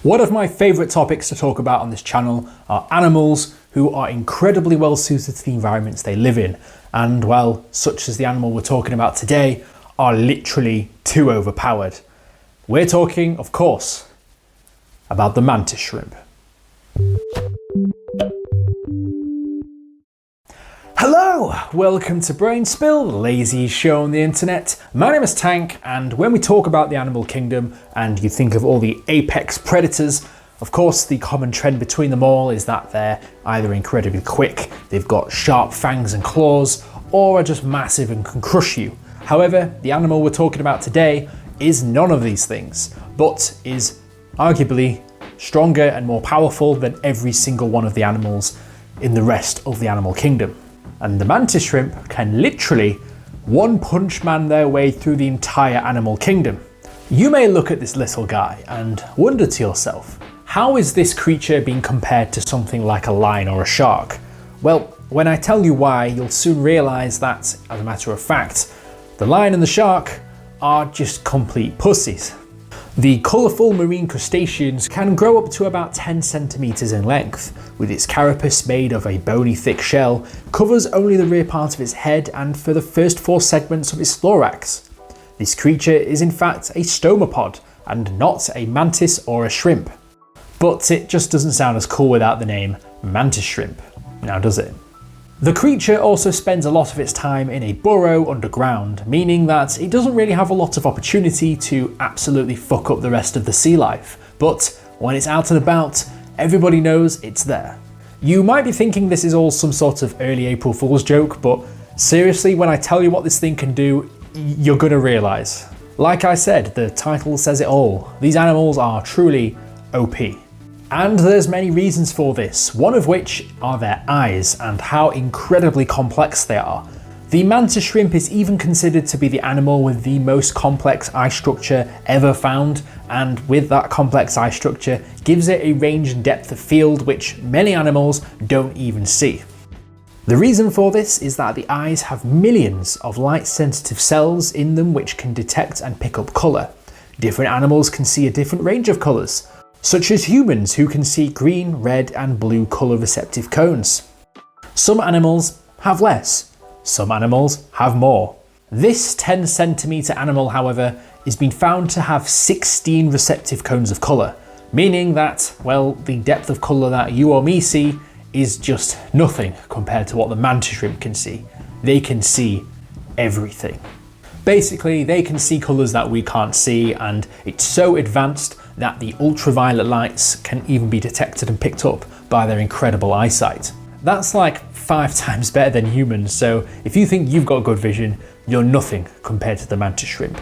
One of my favourite topics to talk about on this channel are animals who are incredibly well suited to the environments they live in, and well, such as the animal we're talking about today, are literally too overpowered. We're talking, of course, about the mantis shrimp. Hello, welcome to Brain Spill, the laziest show on the internet. My name is Tank, and when we talk about the animal kingdom and you think of all the apex predators, of course the common trend between them all is that they're either incredibly quick, they've got sharp fangs and claws, or are just massive and can crush you. However, the animal we're talking about today is none of these things, but is arguably stronger and more powerful than every single one of the animals in the rest of the animal kingdom. And the mantis shrimp can literally one-punch man their way through the entire animal kingdom. You may look at this little guy and wonder to yourself, how is this creature being compared to something like a lion or a shark? Well, when I tell you why, you'll soon realise that, as a matter of fact, the lion and the shark are just complete pussies. The colourful marine crustaceans can grow up to about 10 centimetres in length, with its carapace made of a bony thick shell, covers only the rear part of its head and for the first 4 segments of its thorax. This creature is in fact a stomapod and not a mantis or a shrimp. But it just doesn't sound as cool without the name mantis shrimp, now does it? The creature also spends a lot of its time in a burrow underground, meaning that it doesn't really have a lot of opportunity to absolutely fuck up the rest of the sea life. But when it's out and about, everybody knows it's there. You might be thinking this is all some sort of early April Fool's joke, but seriously, when I tell you what this thing can do, you're gonna realise. Like I said, the title says it all. These animals are truly OP. And there's many reasons for this, one of which are their eyes and how incredibly complex they are. The mantis shrimp is even considered to be the animal with the most complex eye structure ever found, and with that complex eye structure gives it a range and depth of field which many animals don't even see. The reason for this is that the eyes have millions of light-sensitive cells in them which can detect and pick up colour. Different animals can see a different range of colours, such as humans who can see green, red and blue colour receptive cones. Some animals have less, some animals have more. This 10 centimetre animal, however, is been found to have 16 receptive cones of colour, meaning that, well, the depth of colour that you or me see is just nothing compared to what the mantis shrimp can see. They can see everything. Basically, they can see colours that we can't see, and it's so advanced that the ultraviolet lights can even be detected and picked up by their incredible eyesight. That's like 5 times better than humans, so if you think you've got good vision, you're nothing compared to the mantis shrimp.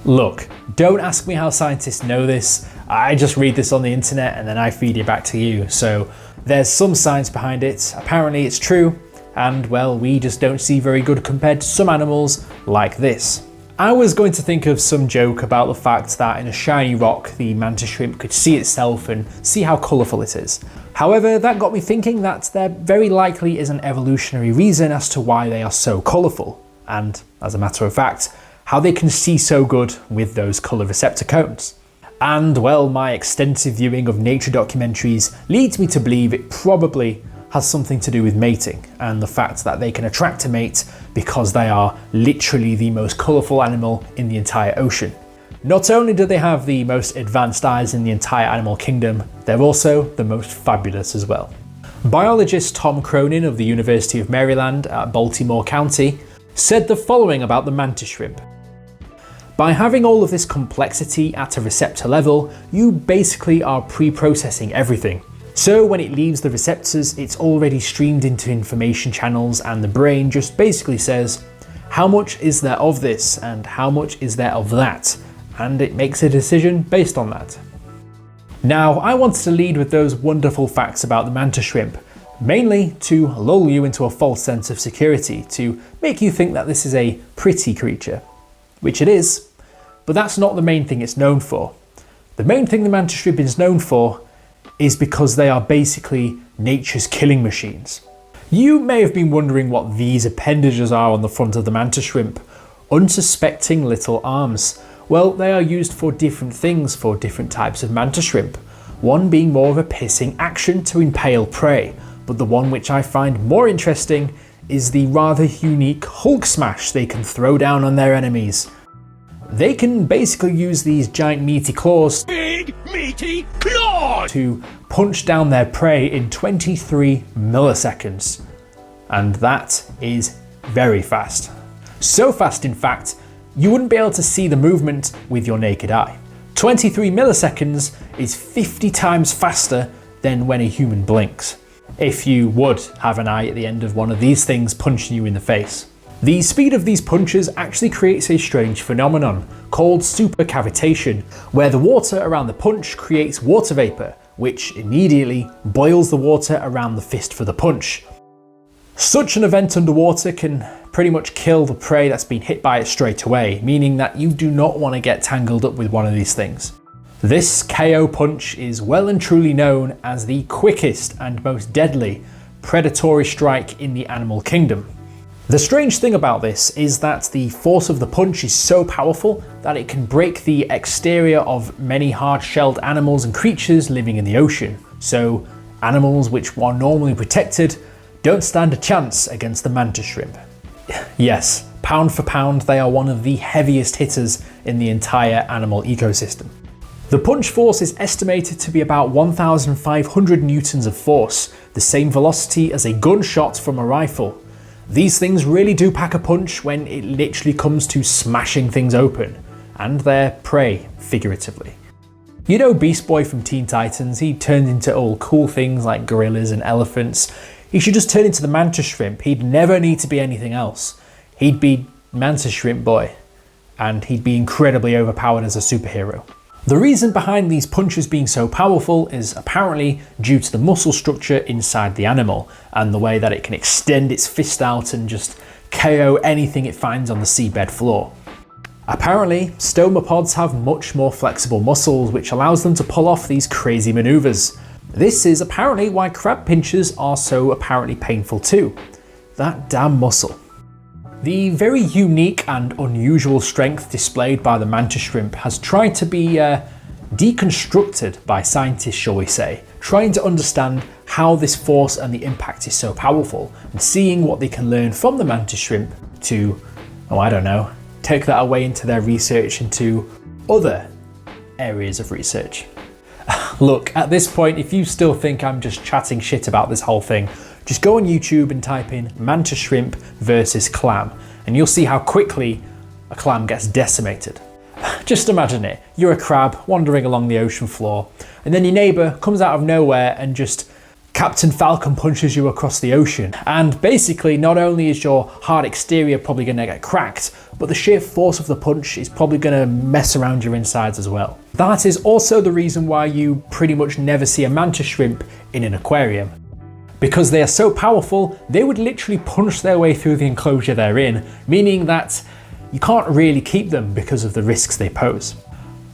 Look, don't ask me how scientists know this. I just read this on the internet and then I feed it back to you. So there's some science behind it. Apparently it's true. And well, we just don't see very good compared to some animals like this. I was going to think of some joke about the fact that in a shiny rock, the mantis shrimp could see itself and see how colourful it is. However, that got me thinking that there very likely is an evolutionary reason as to why they are so colourful. And as a matter of fact, how they can see so good with those colour receptor cones. And well, my extensive viewing of nature documentaries leads me to believe it probably has something to do with mating and the fact that they can attract a mate because they are literally the most colourful animal in the entire ocean. Not only do they have the most advanced eyes in the entire animal kingdom, they're also the most fabulous as well. Biologist Tom Cronin of the University of Maryland at Baltimore County said the following about the mantis shrimp. By having all of this complexity at a receptor level, you basically are pre-processing everything. So when it leaves the receptors, it's already streamed into information channels and the brain just basically says, how much is there of this and how much is there of that? And it makes a decision based on that. Now, I wanted to lead with those wonderful facts about the mantis shrimp, mainly to lull you into a false sense of security, to make you think that this is a pretty creature, which it is, but that's not the main thing it's known for. The main thing the mantis shrimp is known for is because they are basically nature's killing machines. You may have been wondering what these appendages are on the front of the mantis shrimp. Unsuspecting little arms. Well, they are used for different things for different types of mantis shrimp, one being more of a piercing action to impale prey, but the one which I find more interesting is the rather unique Hulk smash they can throw down on their enemies. They can basically use these giant meaty claws, Big meaty claws, to punch down their prey in 23 milliseconds. And that is very fast. So fast, in fact, you wouldn't be able to see the movement with your naked eye. 23 milliseconds is 50 times faster than when a human blinks, if you would have an eye at the end of one of these things punching you in the face. The speed of these punches actually creates a strange phenomenon called supercavitation, where the water around the punch creates water vapor, which immediately boils the water around the fist for the punch. Such an event underwater can pretty much kill the prey that's been hit by it straight away, meaning that you do not want to get tangled up with one of these things. This KO punch is well and truly known as the quickest and most deadly predatory strike in the animal kingdom. The strange thing about this is that the force of the punch is so powerful that it can break the exterior of many hard-shelled animals and creatures living in the ocean. So animals which are normally protected don't stand a chance against the mantis shrimp. Yes, pound for pound, they are one of the heaviest hitters in the entire animal ecosystem. The punch force is estimated to be about 1,500 newtons of force, the same velocity as a gunshot from a rifle. These things really do pack a punch when it literally comes to smashing things open, and their prey, figuratively. You know Beast Boy from Teen Titans, he turned into all cool things like gorillas and elephants. He should just turn into the Mantis Shrimp. He'd never need to be anything else. He'd be Mantis Shrimp Boy, and he'd be incredibly overpowered as a superhero. The reason behind these punches being so powerful is apparently due to the muscle structure inside the animal and the way that it can extend its fist out and just KO anything it finds on the seabed floor. Apparently, stomapods have much more flexible muscles, which allows them to pull off these crazy maneuvers. This is apparently why crab pinchers are so apparently painful too. That damn muscle. The very unique and unusual strength displayed by the mantis shrimp has tried to be deconstructed by scientists, shall we say, trying to understand how this force and the impact is so powerful, and seeing what they can learn from the mantis shrimp to, oh I don't know, take that away into their research into other areas of research. Look, at this point, if you still think I'm just chatting shit about this whole thing, just go on YouTube and type in mantis shrimp versus clam, and you'll see how quickly a clam gets decimated. Just imagine it, you're a crab wandering along the ocean floor, and then your neighbour comes out of nowhere and just Captain Falcon punches you across the ocean. And basically, not only is your hard exterior probably going to get cracked, but the sheer force of the punch is probably going to mess around your insides as well. That is also the reason why you pretty much never see a mantis shrimp in an aquarium. Because they are so powerful, they would literally punch their way through the enclosure they're in, meaning that you can't really keep them because of the risks they pose.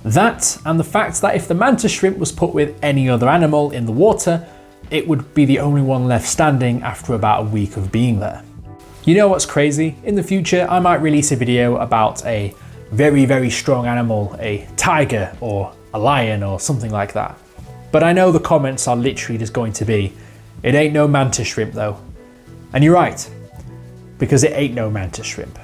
That, and the fact that if the mantis shrimp was put with any other animal in the water, it would be the only one left standing after about a week of being there. You know what's crazy? In the future, I might release a video about a very, very strong animal, a tiger or a lion or something like that. But I know the comments are literally just going to be, it ain't no mantis shrimp though. And you're right, because it ain't no mantis shrimp.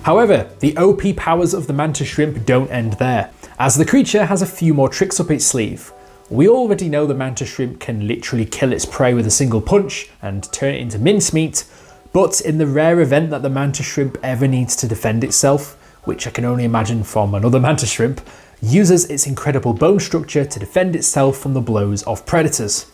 However, the OP powers of the mantis shrimp don't end there, as the creature has a few more tricks up its sleeve. We already know the mantis shrimp can literally kill its prey with a single punch and turn it into mincemeat, but in the rare event that the mantis shrimp ever needs to defend itself, which I can only imagine from another mantis shrimp, uses its incredible bone structure to defend itself from the blows of predators.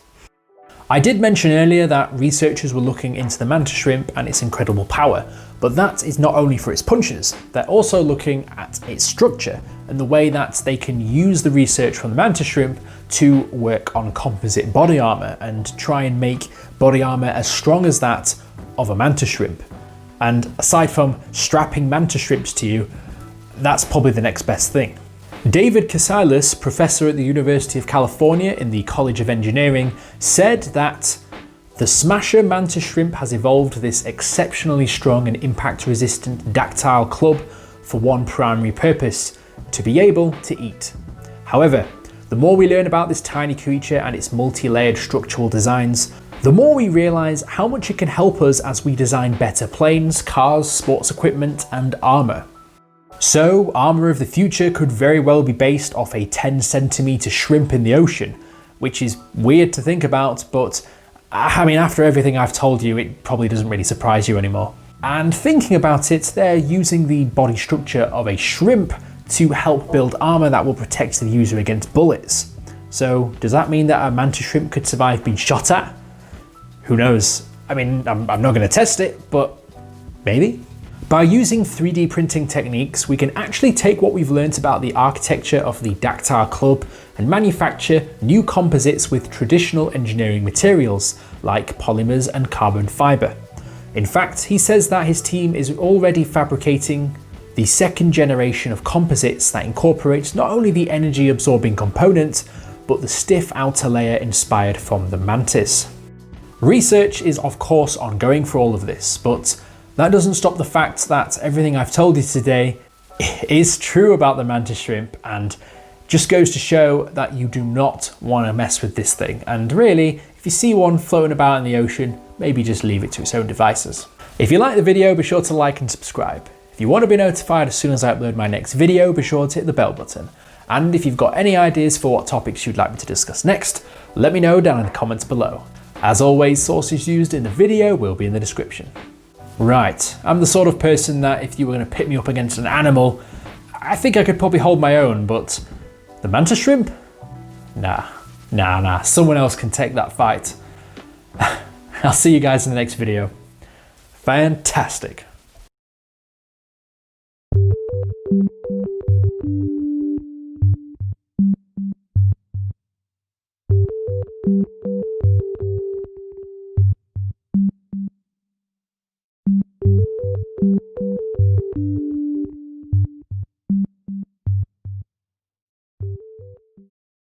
I did mention earlier that researchers were looking into the mantis shrimp and its incredible power, but that is not only for its punches, they're also looking at its structure and the way that they can use the research from the mantis shrimp to work on composite body armor and try and make body armor as strong as that of a mantis shrimp. And aside from strapping mantis shrimps to you, that's probably the next best thing. David Casales, professor at the University of California in the College of Engineering, said that the Smasher mantis shrimp has evolved this exceptionally strong and impact-resistant dactyl club for one primary purpose: to be able to eat. However, the more we learn about this tiny creature and its multi-layered structural designs, the more we realise how much it can help us as we design better planes, cars, sports equipment, and armour. So, armour of the future could very well be based off a 10cm shrimp in the ocean, which is weird to think about, but I mean, after everything I've told you, it probably doesn't really surprise you anymore. And thinking about it, they're using the body structure of a shrimp to help build armour that will protect the user against bullets. So, does that mean that a mantis shrimp could survive being shot at? Who knows? I mean, I'm not going to test it, but maybe? By using 3D printing techniques, we can actually take what we've learnt about the architecture of the Dactyl Club and manufacture new composites with traditional engineering materials like polymers and carbon fibre. In fact, he says that his team is already fabricating the second generation of composites that incorporates not only the energy absorbing component, but the stiff outer layer inspired from the mantis. Research is of course ongoing for all of this, but that doesn't stop the fact that everything I've told you today is true about the mantis shrimp, and just goes to show that you do not want to mess with this thing. And really, if you see one floating about in the ocean, maybe just leave it to its own devices. If you like the video, be sure to like and subscribe. If you want to be notified as soon as I upload my next video, be sure to hit the bell button. And if you've got any ideas for what topics you'd like me to discuss next, let me know down in the comments below. As always, sources used in the video will be in the description. Right, I'm the sort of person that if you were going to pit me up against an animal, I think I could probably hold my own, but the mantis shrimp? Nah, someone else can take that fight. I'll see you guys in the next video. Fantastic.